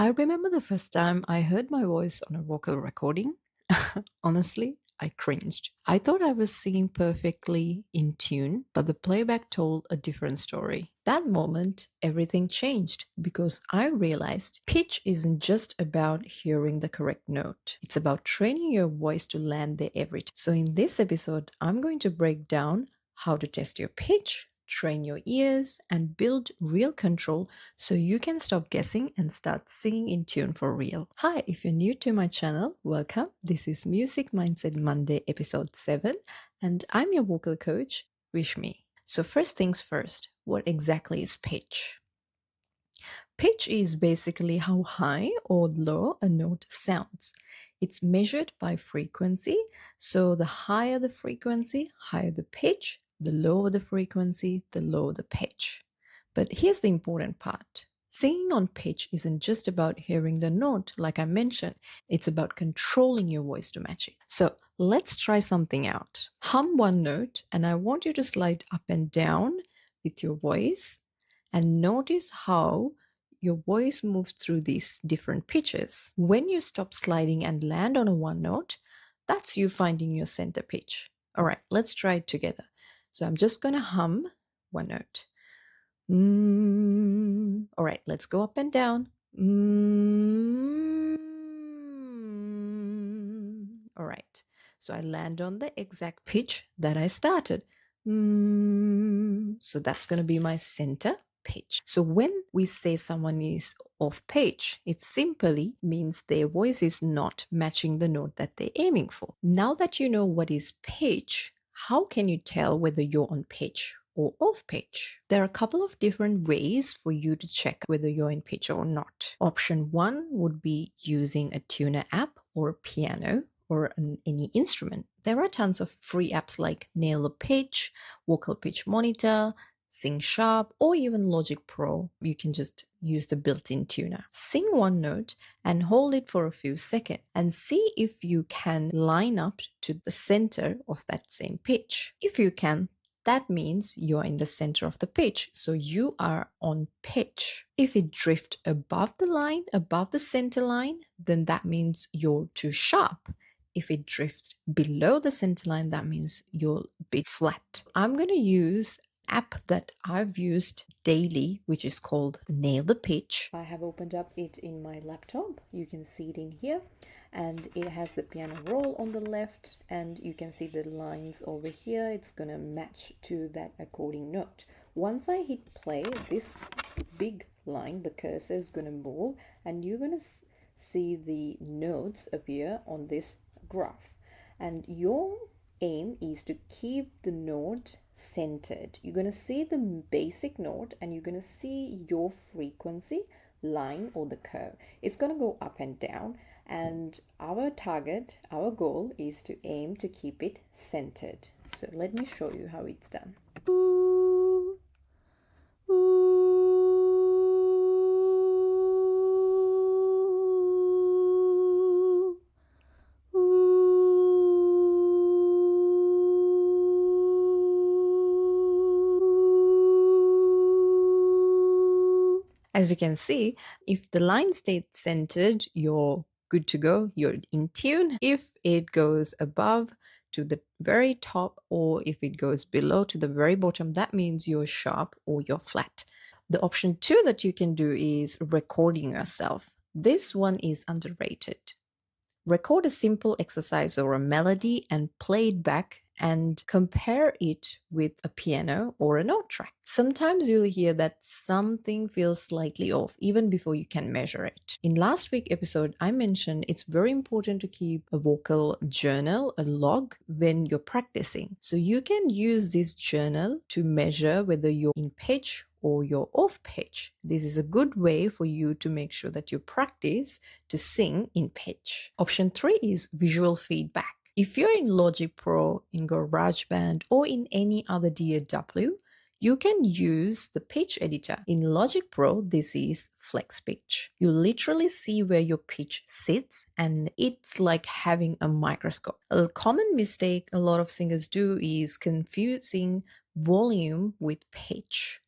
I remember the first time I heard my voice on a vocal recording. Honestly, I cringed. I thought I was singing perfectly in tune, but the playback told a different story. That moment, everything changed because I realized pitch isn't just about hearing the correct note. It's about training your voice to land there every time. So in this episode, I'm going to break down how to test your pitch, train your ears, and build real control so you can stop guessing and start singing in tune for real. Hi, if you're new to my channel, welcome. This is Music Mindset Monday, episode 7, and I'm your vocal coach, Vishmi. So, first things first, what exactly is pitch? Pitch is basically how high or low a note sounds. It's measured by frequency. So the higher the frequency, higher the pitch. The lower the frequency, the lower the pitch. But here's the important part. Singing on pitch isn't just about hearing the note, like I mentioned. It's about controlling your voice to match it. So let's try something out. Hum one note, and I want you to slide up and down with your voice and notice how your voice moves through these different pitches. When you stop sliding and land on a one note, that's you finding your center pitch. All right, let's try it together. So I'm just going to hum one note. All right, let's go up and down. All right, so I land on the exact pitch that I started. So that's going to be my center pitch. So when we say someone is off pitch, it simply means their voice is not matching the note that they're aiming for. Now that you know what is pitch, how can you tell whether you're on pitch or off pitch? There are a couple of different ways for you to check whether you're in pitch or not. Option 1 would be using a tuner app or a piano or any instrument. There are tons of free apps like Nail the Pitch, Vocal Pitch Monitor, Sing Sharp, or even Logic Pro. You can just use the built-in tuner. Sing one note and hold it for a few seconds and see if you can line up to the center of that same pitch. If you can, that means you're in the center of the pitch, so you are on pitch. If it drifts above the line, above the center line, then that means you're too sharp. If it drifts below the center line, that means you're a bit flat. I'm going to use app that I've used daily, which is called Nail the Pitch. I have opened up it in my laptop. You can see it in here, and it has the piano roll on the left, and you can see the lines over here. It's gonna match to that according note. Once I hit play, this big line, the cursor, is gonna move, and you're gonna see the notes appear on this graph, and your aim is to keep the note centered. You're going to see the basic note and you're going to see your frequency line or the curve. It's going to go up and down, and our target, our goal is to aim to keep it centered. So let me show you how it's done. Ooh, ooh. As you can see, if the line stayed centered, you're good to go, you're in tune. If it goes above to the very top, or if it goes below to the very bottom, that means you're sharp or you're flat. The option 2 that you can do is recording yourself. This one is underrated. Record a simple exercise or a melody and play it back and compare it with a piano or a note track. Sometimes you'll hear that something feels slightly off even before you can measure it. In last week's episode, I mentioned it's very important to keep a vocal journal, a log, when you're practicing. So you can use this journal to measure whether you're in pitch or you're off pitch. This is a good way for you to make sure that you practice to sing in pitch. Option 3 is visual feedback. If you're in Logic Pro, in GarageBand, or in any other DAW, you can use the pitch editor. In Logic Pro, this is Flex Pitch. You literally see where your pitch sits, and it's like having a microscope. A common mistake a lot of singers do is confusing volume with pitch.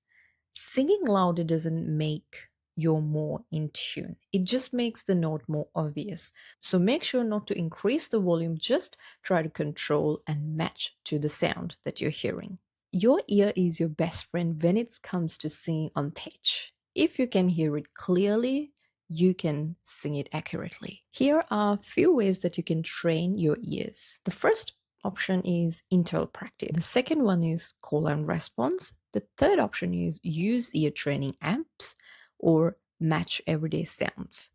Singing louder doesn't make you're more in tune. It just makes the note more obvious. So make sure not to increase the volume, just try to control and match to the sound that you're hearing. Your ear is your best friend when it comes to singing on pitch. If you can hear it clearly, you can sing it accurately. Here are a few ways that you can train your ears. The first option is interval practice. The second one is call and response. The third option is use ear training apps or match everyday sounds.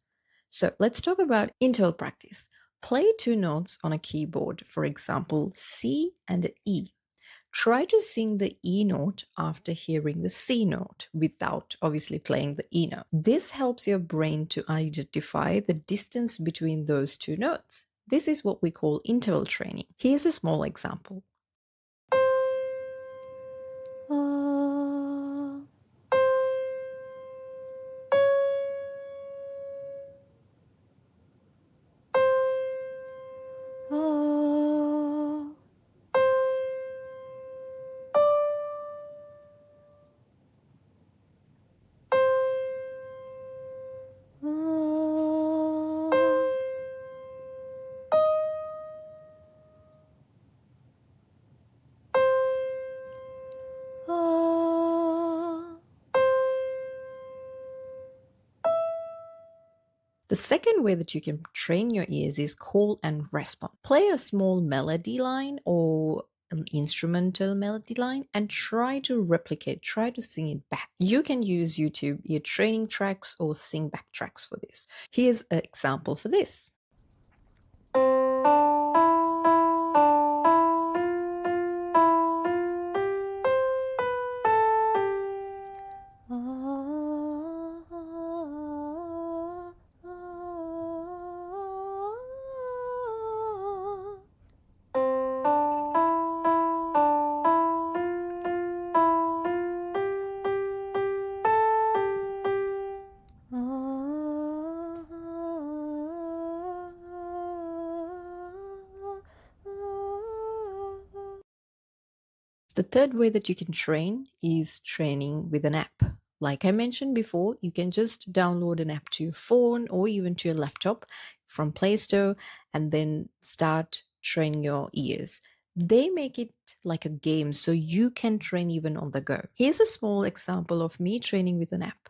So let's talk about interval practice. Play two notes on a keyboard, for example, C and E. Try to sing the E note after hearing the C note without obviously playing the E note. This helps your brain to identify the distance between those two notes. This is what we call interval training. Here's a small example. The second way that you can train your ears is call and response. Play a small melody line or an instrumental melody line and try to replicate, try to sing it back. You can use YouTube ear training tracks or sing back tracks for this. Here's an example for this. The third way that you can train is training with an app. Like I mentioned before, you can just download an app to your phone or even to your laptop from Play Store and then start training your ears. They make it like a game so you can train even on the go. Here's a small example of me training with an app.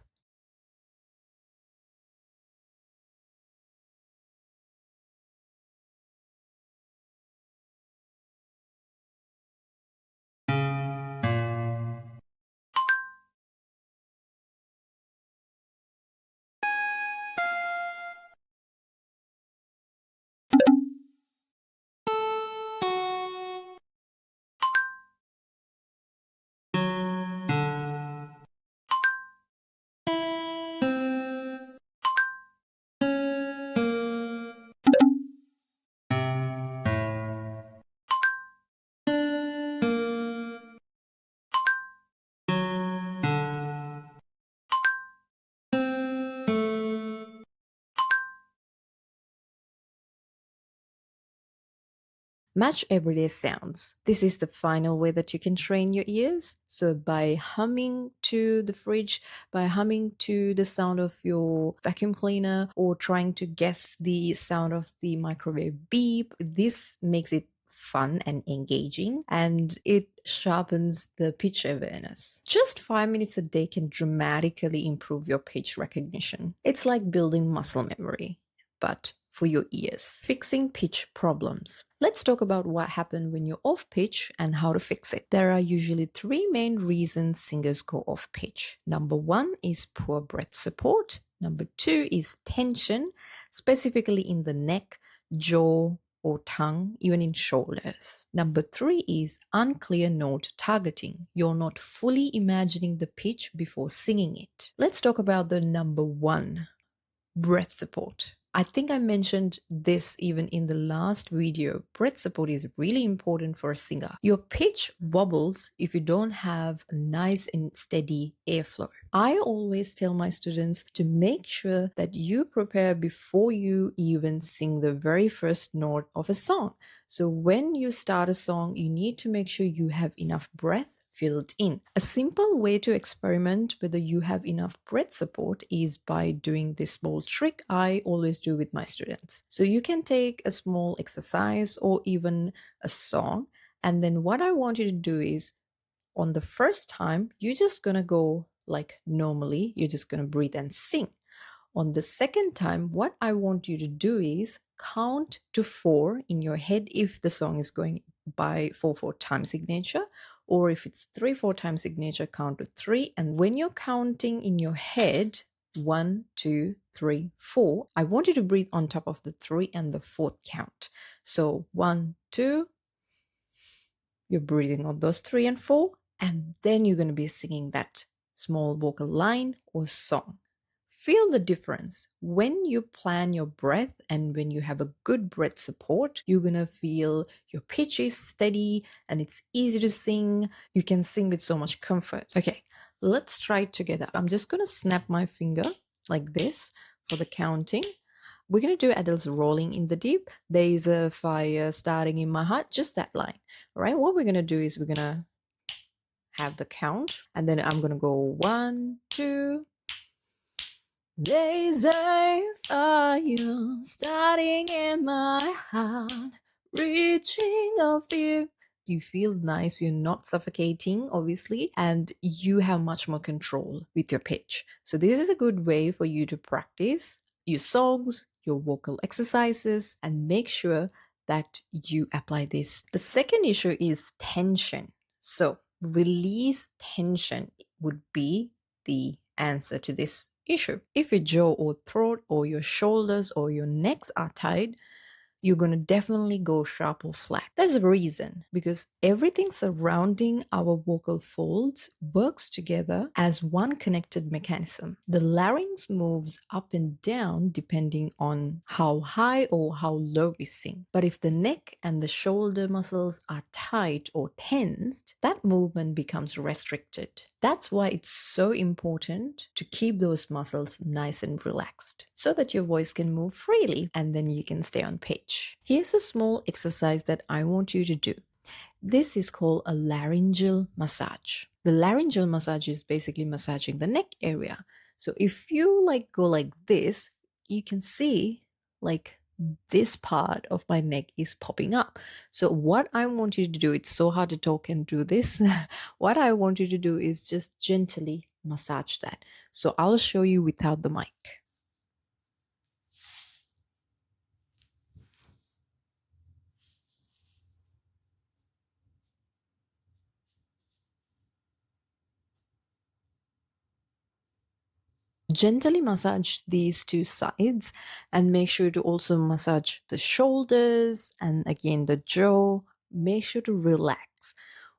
Match everyday sounds. This is the final way that you can train your ears. So by humming to the fridge, by humming to the sound of your vacuum cleaner, or trying to guess the sound of the microwave beep, this makes it fun and engaging, and it sharpens the pitch awareness. Just 5 minutes a day can dramatically improve your pitch recognition. It's like building muscle memory, but for your ears. Fixing pitch problems. Let's talk about what happens when you're off pitch and how to fix it. There are usually three main reasons singers go off pitch. Number one is poor breath support. Number two is tension, specifically in the neck, jaw, or tongue, even in shoulders. Number three is unclear note targeting. You're not fully imagining the pitch before singing it. Let's talk about the number one, breath support. I think I mentioned this even in the last video. Breath support is really important for a singer. Your pitch wobbles if you don't have a nice and steady airflow. I always tell my students to make sure that you prepare before you even sing the very first note of a song. So when you start a song, you need to make sure you have enough breath, filled in. A simple way to experiment whether you have enough breath support is by doing this small trick I always do with my students. So you can take a small exercise or even a song, and then what I want you to do is on the first time, you're just going to go like normally, you're just going to breathe and sing. On the second time, what I want you to do is count to 4 in your head if the song is going by 4/4 time signature, or if it's 3/4 time signature, count to 3. And when you're counting in your head, 1, 2, 3, 4, I want you to breathe on top of the 3 and the 4th count. So 1, 2, you're breathing on those 3 and 4, and then you're going to be singing that small vocal line or song. Feel the difference. When you plan your breath and when you have a good breath support, you're going to feel your pitch is steady and it's easy to sing. You can sing with so much comfort. Okay, let's try it together. I'm just going to snap my finger like this for the counting. We're going to do Adele's Rolling in the Deep. There is a fire starting in my heart, just that line. All right, what we're going to do is we're going to have the count, and then I'm going to go 1, 2. There's a fire starting in my heart, reaching a fear. You feel nice, you're not suffocating, obviously, and you have much more control with your pitch. So this is a good way for you to practice your songs, your vocal exercises, and make sure that you apply this. The second issue is tension. So release tension would be the answer to this issue. If your jaw or throat or your shoulders or your necks are tight, you're going to definitely go sharp or flat. There's a reason, because everything surrounding our vocal folds works together as one connected mechanism. The larynx moves up and down depending on how high or how low we sing. But if the neck and the shoulder muscles are tight or tensed, that movement becomes restricted. That's why it's so important to keep those muscles nice and relaxed so that your voice can move freely and then you can stay on pitch. Here's a small exercise that I want you to do. This is called a laryngeal massage. The laryngeal massage is basically massaging the neck area. So if you go like this, you can see this part of my neck is popping up. So what I want you to do, it's so hard to talk and do this. What I want you to do is just gently massage that. So I'll show you without the mic. Gently massage these two sides and make sure to also massage the shoulders and again the jaw. Make sure to relax.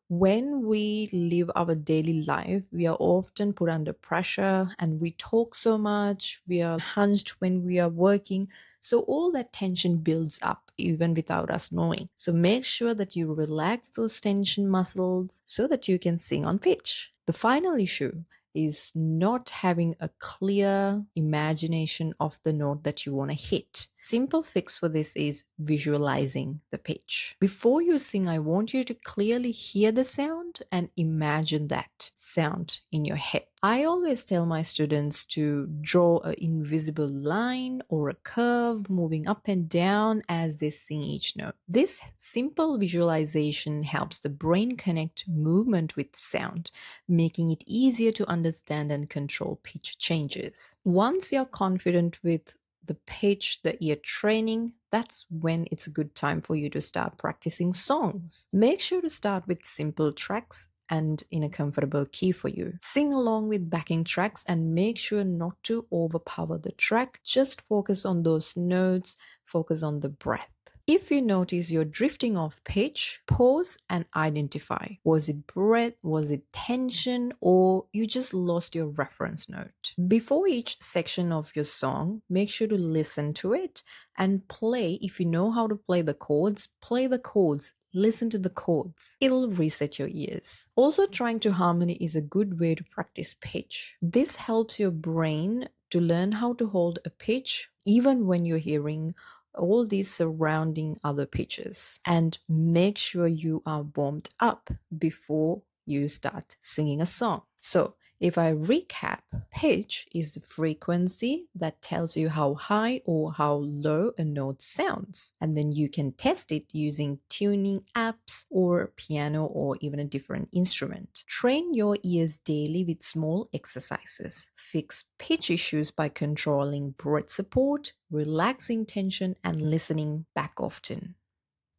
When we live our daily life, we are often put under pressure and we talk so much, we are hunched when we are working. So all that tension builds up even without us knowing. So make sure that you relax those tension muscles so that you can sing on pitch. The final issue is not having a clear imagination of the note that you want to hit. Simple fix for this is visualizing the pitch. Before you sing, I want you to clearly hear the sound and imagine that sound in your head. I always tell my students to draw an invisible line or a curve moving up and down as they sing each note. This simple visualization helps the brain connect movement with sound, making it easier to understand and control pitch changes. Once you're confident with the pitch, the ear training, that's when it's a good time for you to start practicing songs. Make sure to start with simple tracks and in a comfortable key for you. Sing along with backing tracks and make sure not to overpower the track. Just focus on those notes, focus on the breath. If you notice you're drifting off pitch, pause and identify. Was it breath? Was it tension? Or you just lost your reference note? Before each section of your song, make sure to listen to it and play. If you know how to play the chords, play the chords. Listen to the chords. It'll reset your ears. Also, trying to harmony is a good way to practice pitch. This helps your brain to learn how to hold a pitch even when you're hearing all these surrounding other pitches. And make sure you are warmed up before you start singing a song. So if I recap, pitch is the frequency that tells you how high or how low a note sounds. And then you can test it using tuning apps or piano or even a different instrument. Train your ears daily with small exercises. Fix pitch issues by controlling breath support, relaxing tension, and listening back often.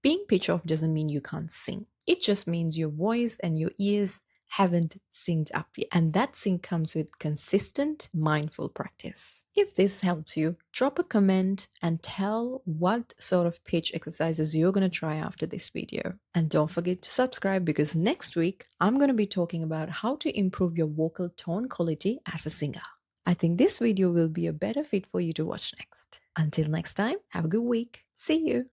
Being pitch off doesn't mean you can't sing. It just means your voice and your ears haven't synced up yet. And that sync comes with consistent, mindful practice. If this helps you, drop a comment and tell what sort of pitch exercises you're going to try after this video. And don't forget to subscribe because next week I'm going to be talking about how to improve your vocal tone quality as a singer. I think this video will be a better fit for you to watch next. Until next time, have a good week. See you.